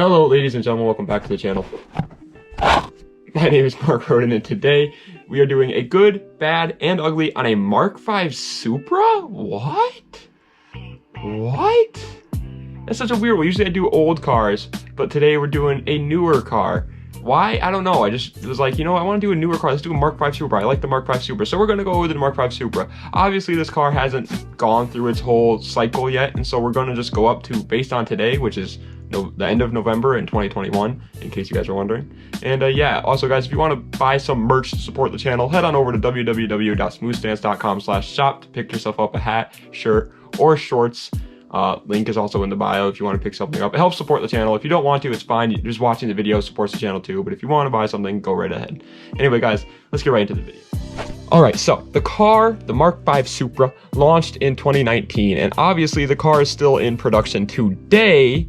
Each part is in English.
Hello ladies and gentlemen, welcome back to the channel. My name is Mark Roden and today we are doing a good, bad, and ugly on a Mark 5 Supra? What? That's such a weird one. Usually I do old cars, but today we're doing a newer car. Why? I don't know. I just was like, you know, I want to do a newer car. Let's do a Mark 5 Supra. I like the Mark 5 Supra. So we're going to go with the Mark 5 Supra. Obviously, this car hasn't gone through its whole cycle yet. And so we're going to just go up to, based on today, which is the end of November in 2021, in case you guys are wondering. And yeah, also guys, if you want to buy some merch to support the channel, head on over to www.smoothstance.com/shop to pick yourself up a hat, shirt, or shorts. Link is also in the bio if you want to pick something up. It helps support the channel. If you don't want to, it's fine. Just watching the video supports the channel too. But if you want to buy something, go right ahead. Anyway, guys, let's get right into the video. Alright, so the car, the Mark 5 Supra, launched in 2019. And obviously the car is still in production today.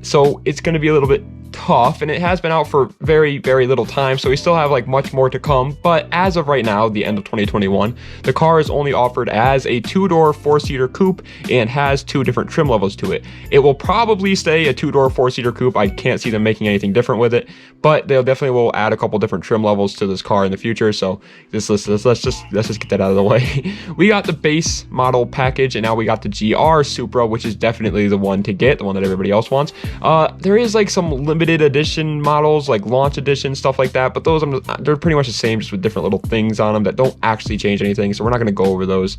So it's going to be a little bit tough, and it has been out for very little time, so we still have like much more to come. But as of right now, the end of 2021, the car is only offered as a two-door four-seater coupe and has two different trim levels to it. It will probably stay a two-door four-seater coupe. I can't see them making anything different with it, but they'll definitely will add a couple different trim levels to this car in the future. So let's just get that out of the way. We got the base model package, and now we got the GR Supra, which is definitely the one to get, the one that everybody else wants. There is like some limited edition models, like launch edition, stuff like that, but those they're pretty much the same, just with different little things on them that don't actually change anything, so we're not going to go over those.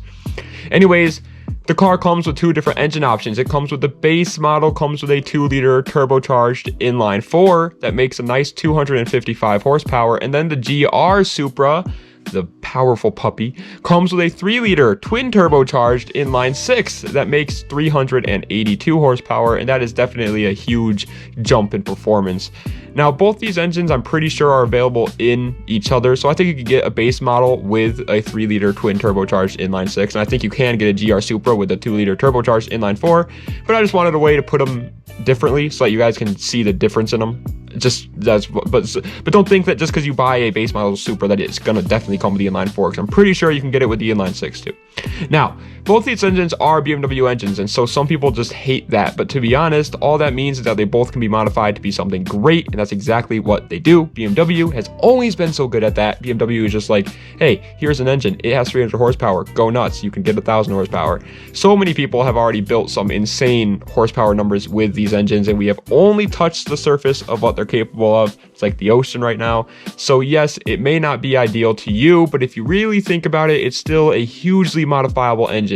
Anyways, the car comes with two different engine options. It comes with the base model, comes with a 2-liter turbocharged inline 4 that makes a nice 255 horsepower, and then the GR Supra, the powerful puppy, comes with a 3-liter twin turbocharged inline 6 that makes 382 horsepower, and that is definitely a huge jump in performance. Now, both these engines I'm pretty sure are available in each other, so I think you could get a base model with a 3-liter twin turbocharged inline 6, and I think you can get a GR Supra with a 2-liter turbocharged inline 4, but I just wanted a way to put them differently so that you guys can see the difference in them. But don't think that just because you buy a base model Supra that it's gonna definitely come with the inline 4, because I'm pretty sure you can get it with the inline 6 too. Now, both these engines are BMW engines, and so some people just hate that, but to be honest, all that means is that they both can be modified to be something great, and that's exactly what they do. BMW has always been so good at that. BMW is just like, hey, here's an engine, it has 300 horsepower, go nuts, you can get 1,000 horsepower. So many people have already built some insane horsepower numbers with these engines, and we have only touched the surface of what they're capable of. It's like the ocean right now. So yes, it may not be ideal to you, but if you really think about it, it's still a hugely modifiable engine.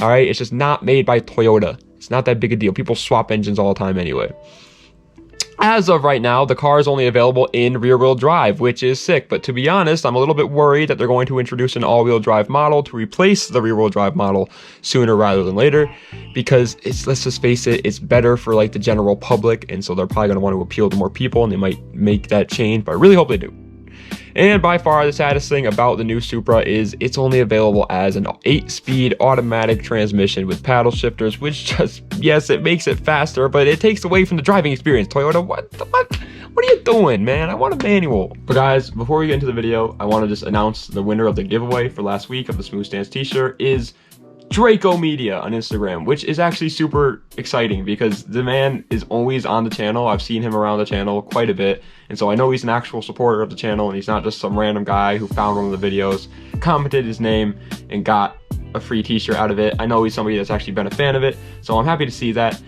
All right, it's just not made by Toyota. It's not that big a deal. People swap engines all the time anyway. As of right now, the car is only available in rear-wheel drive, which is sick. But to be honest, I'm a little bit worried that they're going to introduce an all-wheel drive model to replace the rear-wheel drive model sooner rather than later, because let's just face it, it's better for like the general public, and so they're probably going to want to appeal to more people, and they might make that change, but I really hope they do. And by far the saddest thing about the new Supra is it's only available as an 8-speed automatic transmission with paddle shifters, which just, yes, it makes it faster, but it takes away from the driving experience. Toyota, what are you doing, man? I want a manual. But guys, before we get into the video, I want to just announce the winner of the giveaway for last week of the SmoothStance t-shirt is Draco Media on Instagram, which is actually super exciting because the man is always on the channel. I've seen him around the channel quite a bit, and so I know he's an actual supporter of the channel, and he's not just some random guy who found one of the videos, commented his name, and got a free t-shirt out of it. I know he's somebody that's actually been a fan of it, so I'm happy to see that.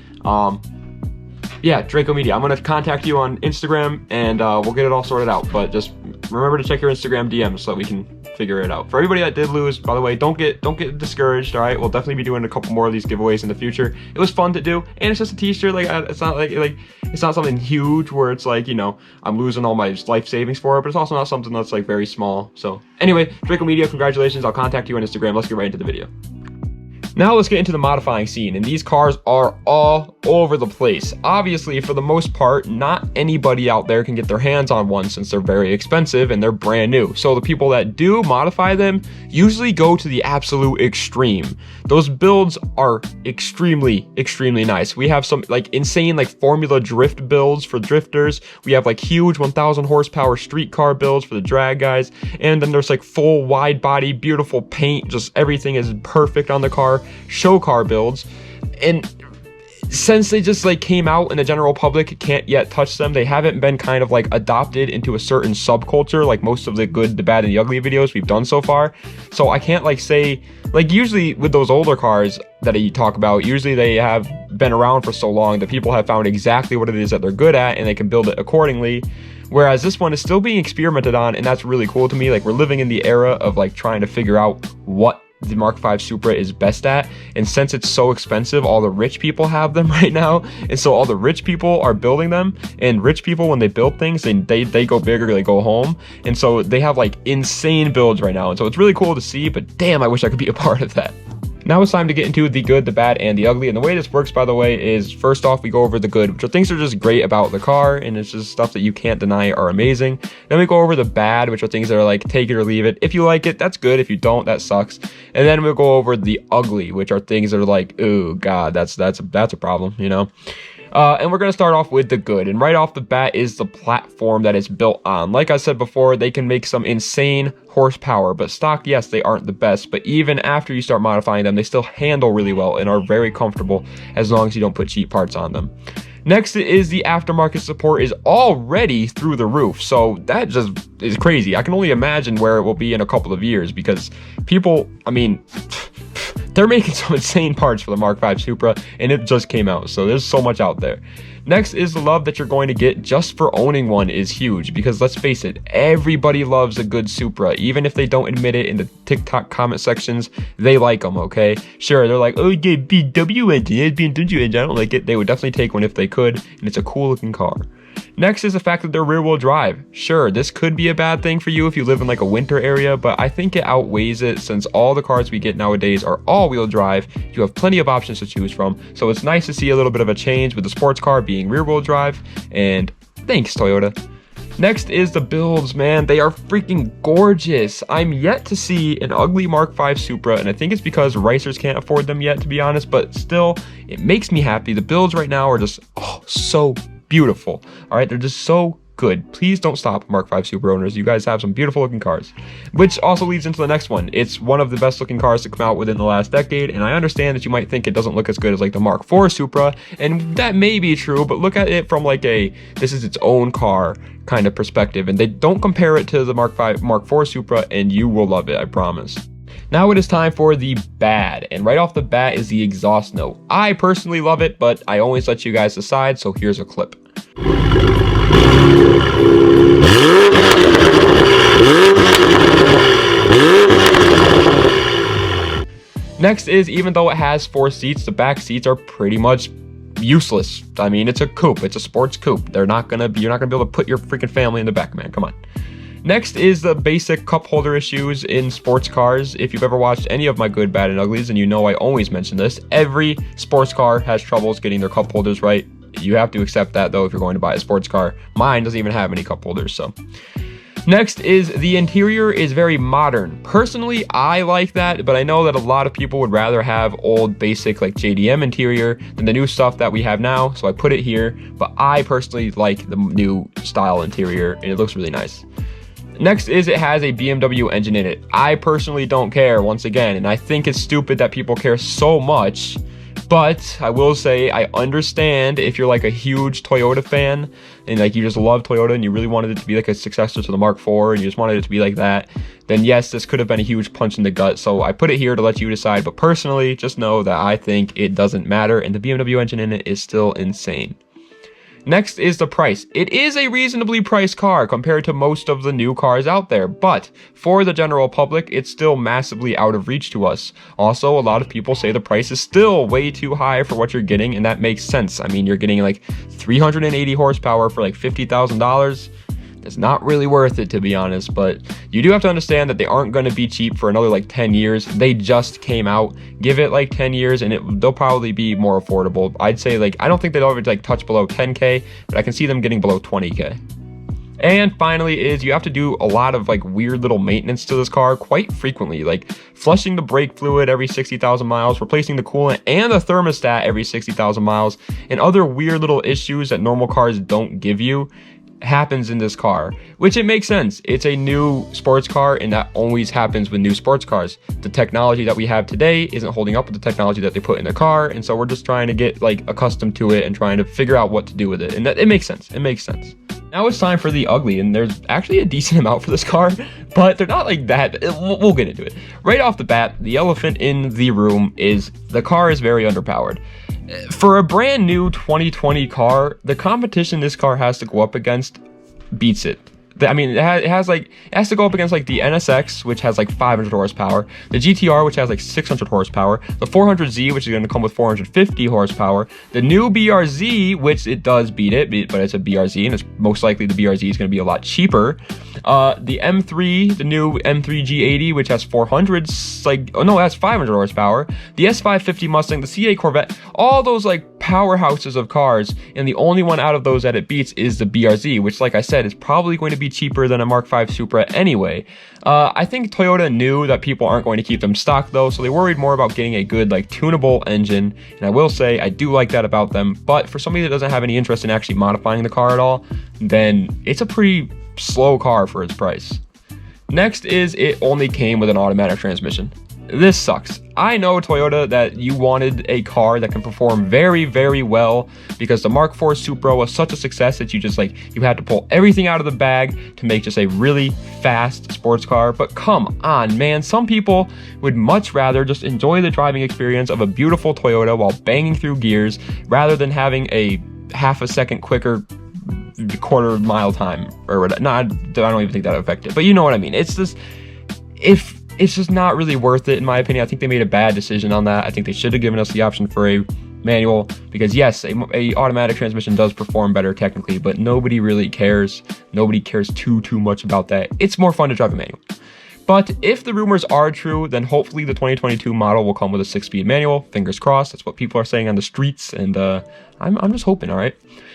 Yeah, Draco Media, I'm going to contact you on Instagram, and we'll get it all sorted out, but just remember to check your Instagram DMs so that we can figure it out. For everybody that did lose, by the way, don't get discouraged. All right, we'll definitely be doing a couple more of these giveaways in the future. It was fun to do, and it's just a t-shirt. Like, it's not like it's not something huge where it's like, you know, I'm losing all my life savings for it, but it's also not something that's like very small. So anyway, Draco Media, congratulations. I'll contact you on Instagram. Let's get right into the video. Now let's get into the modifying scene, and these cars are all over the place. Obviously, for the most part, not anybody out there can get their hands on one since they're very expensive and they're brand new. So the people that do modify them usually go to the absolute extreme. Those builds are extremely nice. We have some like insane like Formula Drift builds for drifters. We have like huge 1,000 horsepower street car builds for the drag guys. And then there's like full wide body, beautiful paint, just everything is perfect on the car. Show car builds, and since they just like came out and the general public can't yet touch them, they haven't been kind of like adopted into a certain subculture like most of the good, the bad, and the ugly videos we've done so far. So I can't like say, like usually with those older cars that I talk about, usually they have been around for so long that people have found exactly what it is that they're good at and they can build it accordingly. Whereas this one is still being experimented on, and that's really cool to me. Like, we're living in the era of like trying to figure out what the Mark V Supra is best at, and since it's so expensive, all the rich people have them right now, and so all the rich people are building them, and rich people, when they build things, they go big or they go home, and so they have like insane builds right now, and so it's really cool to see. But damn, I wish I could be a part of that. Now it's time to get into the good, the bad, and the ugly. And the way this works, by the way, is first off, we go over the good, which are things that are just great about the car, and it's just stuff that you can't deny are amazing. Then we go over the bad, which are things that are like, take it or leave it. If you like it, that's good. If you don't, that sucks. And then we'll go over the ugly, which are things that are like, oh god, that's a problem, you know? And we're going to start off with the good, and right off the bat is the platform that it's built on. Like I said before, they can make some insane horsepower, but stock, yes, they aren't the best, but even after you start modifying them, they still handle really well and are very comfortable as long as you don't put cheap parts on them. Next is the aftermarket support is already through the roof, so that just is crazy. I can only imagine where it will be in a couple of years, because people, I mean, they're making some insane parts for the Mark V Supra, and it just came out, so there's so much out there. Next is the love that you're going to get just for owning one is huge, because let's face it, everybody loves a good Supra. Even if they don't admit it in the TikTok comment sections, they like them, okay? Sure, they're like, oh, yeah, Bmw Engine, Bmw Engine, I don't like it. They would definitely take one if they could, and it's a cool looking car. Next is the fact that they're rear-wheel drive. Sure, this could be a bad thing for you if you live in like a winter area, but I think it outweighs it since all the cars we get nowadays are all-wheel drive. You have plenty of options to choose from, so it's nice to see a little bit of a change with the sports car being rear-wheel drive, and thanks, Toyota. Next is the builds, man. They are freaking gorgeous. I'm yet to see an ugly Mark V Supra, and I think it's because racers can't afford them yet, to be honest, but still, it makes me happy. The builds right now are just, oh, so beautiful. All right, they're just so good. Please don't stop, Mark V Supra owners. You guys have some beautiful looking cars. Which also leads into the next one. It's one of the best looking cars to come out within the last decade, and I understand that you might think it doesn't look as good as like the Mark IV Supra, and that may be true, but look at it from like a, this is its own car kind of perspective, and they don't compare it to the Mark IV Supra, and you will love it, I promise. Now it is time for the bad, and right off the bat is the exhaust note. I personally love it, but I always let you guys decide, so here's a clip. Next is, even though it has 4 seats, the back seats are pretty much useless. I mean, it's a coupe, it's a sports coupe. You're not gonna be able to put your freaking family in the back, man, come on. Next is the basic cup holder issues in sports cars. If you've ever watched any of my good, bad, and uglies, and you know I always mention this, every sports car has troubles getting their cup holders right. You have to accept that, though, if you're going to buy a sports car. Mine doesn't even have any cup holders, so. Next is the interior is very modern. Personally, I like that, but I know that a lot of people would rather have old, basic, like JDM interior than the new stuff that we have now, so I put it here, but I personally like the new style interior, and it looks really nice. Next is it has a BMW engine in it. I personally don't care, once again, and I think it's stupid that people care so much, but I will say I understand if you're like a huge Toyota fan and like you just love Toyota and you really wanted it to be like a successor to the Mark IV and you just wanted it to be like that, then yes, this could have been a huge punch in the gut, so I put it here to let you decide, but personally, just know that I think it doesn't matter and the BMW engine in it is still insane. Next is the price. It is a reasonably priced car compared to most of the new cars out there, but for the general public, it's still massively out of reach to us. Also, a lot of people say the price is still way too high for what you're getting, and that makes sense. I mean, you're getting like 380 horsepower for like $50,000. It's not really worth it, to be honest, but you do have to understand that they aren't going to be cheap for another like 10 years. They just came out. Give it like 10 years and they'll probably be more affordable. I'd say like, I don't think they'll ever like touch below 10K, but I can see them getting below 20K. And finally is you have to do a lot of like weird little maintenance to this car quite frequently, like flushing the brake fluid every 60,000 miles, replacing the coolant and the thermostat every 60,000 miles, and other weird little issues that normal cars don't give you. happens in this car, which it makes sense. It's a new sports car, and that always happens with new sports cars. The technology that we have today isn't holding up with the technology that they put in the car, and so we're just trying to get like accustomed to it and trying to figure out what to do with it, and that it makes sense. It makes sense. Now it's time for the ugly, and there's actually a decent amount for this car, but they're not like that. We'll get into it. Right off the bat, the elephant in the room is the car is very underpowered. For a brand new 2020 car, the competition this car has to go up against beats it. I mean, it has to go up against like the NSX, which has like 500 horsepower, the GTR, which has like 600 horsepower, the 400Z, which is going to come with 450 horsepower, the new BRZ, which it does beat it, but it's a BRZ, and it's most likely the BRZ is going to be a lot cheaper. The M3, the new M3 G80, which has 400, that's 500 horsepower, the S550 Mustang, the C8 Corvette, all those like powerhouses of cars, and the only one out of those that it beats is the BRZ, which, like I said, is probably going to be cheaper than a Mark V Supra anyway. I think Toyota knew that people aren't going to keep them stock though, so they worried more about getting a good like tunable engine, and I will say I do like that about them, but for somebody that doesn't have any interest in actually modifying the car at all, then it's a pretty slow car for its price. Next is it only came with an automatic transmission. This sucks. I know, Toyota, that you wanted a car that can perform very, very well because the Mark IV Supra was such a success that you had to pull everything out of the bag to make just a really fast sports car. But come on, man. Some people would much rather just enjoy the driving experience of a beautiful Toyota while banging through gears rather than having a half a second quicker quarter mile time or whatever. No, I don't even think that affected, but you know what I mean. It's just not really worth it, in my opinion. I think they made a bad decision on that. I think they should have given us the option for a manual because, yes, a automatic transmission does perform better technically, but nobody really cares. Nobody cares too much about that. It's more fun to drive a manual. But if the rumors are true, then hopefully the 2022 model will come with a 6-speed manual. Fingers crossed. That's what people are saying on the streets, and I'm just hoping, all right?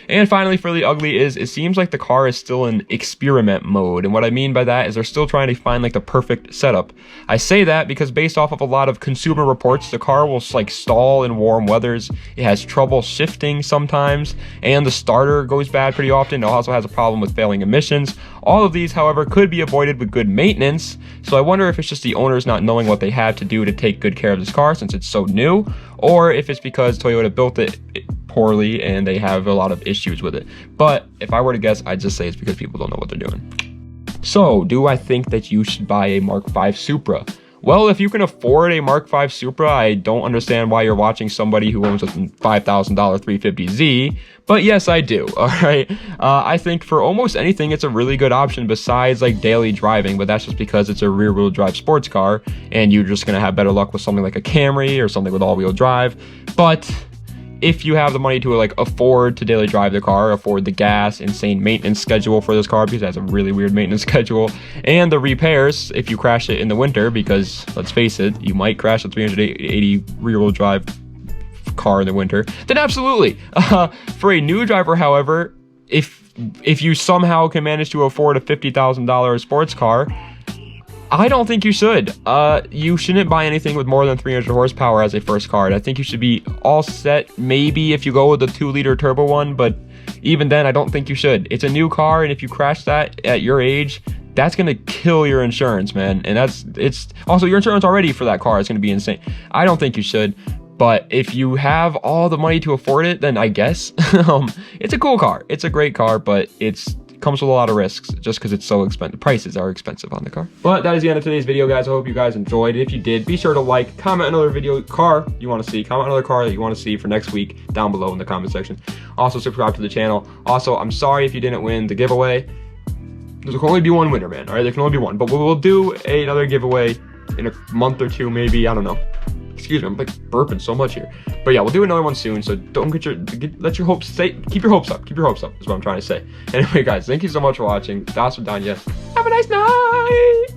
And finally, for the ugly is, it seems like the car is still in experiment mode. And what I mean by that is they're still trying to find like the perfect setup. I say that because based off of a lot of consumer reports, the car will like stall in warm weathers. It has trouble shifting sometimes, and the starter goes bad pretty often. It also has a problem with failing emissions. All of these, however, could be avoided with good maintenance. So I wonder if it's just the owners not knowing what they have to do to take good care of this car since it's so new, or if it's because Toyota built it poorly and they have a lot of issues with it. But if I were to guess, I'd just say it's because people don't know what they're doing. So, do I think that you should buy a Mark V Supra? Well, if you can afford a Mark V Supra, I don't understand why you're watching somebody who owns a $5,000 350Z, but yes, I do, all right? I think for almost anything, it's a really good option besides like daily driving, but that's just because it's a rear-wheel drive sports car, and you're just gonna have better luck with something like a Camry or something with all-wheel drive. But if you have the money to like afford to daily drive the car, afford the gas, insane maintenance schedule for this car because it has a really weird maintenance schedule, and the repairs if you crash it in the winter, because let's face it, you might crash a 380 rear-wheel drive car in the winter, then absolutely. For a new driver, however, if you somehow can manage to afford a $50,000 sports car, I don't think you should. You shouldn't buy anything with more than 300 horsepower as a first car. I think you should be all set, maybe if you go with the 2-liter turbo one, but even then, I don't think you should. It's a new car, and if you crash that at your age, that's gonna kill your insurance, man. And it's also your insurance already for that car is gonna be insane. I don't think you should. But if you have all the money to afford it, then I guess. It's a cool car. It's a great car, but it comes with a lot of risks just because it's so expensive. Prices are expensive on the car. But that is the end of today's video, guys. I hope you guys enjoyed. If you did, be sure to like, comment another car you want to see, comment another car that you want to see for next week down below in the comment section. Also, subscribe to the channel. Also, I'm sorry if you didn't win the giveaway. There can only be one winner, man. All right, there can only be one. But we'll do another giveaway in a month or two, maybe. I don't know. Excuse me, I'm like burping so much here. But yeah, we'll do another one soon, so don't let your hopes keep your hopes up. Keep your hopes up is what I'm trying to say. Anyway, guys, thank you so much for watching. Das Vidania. Have a nice night.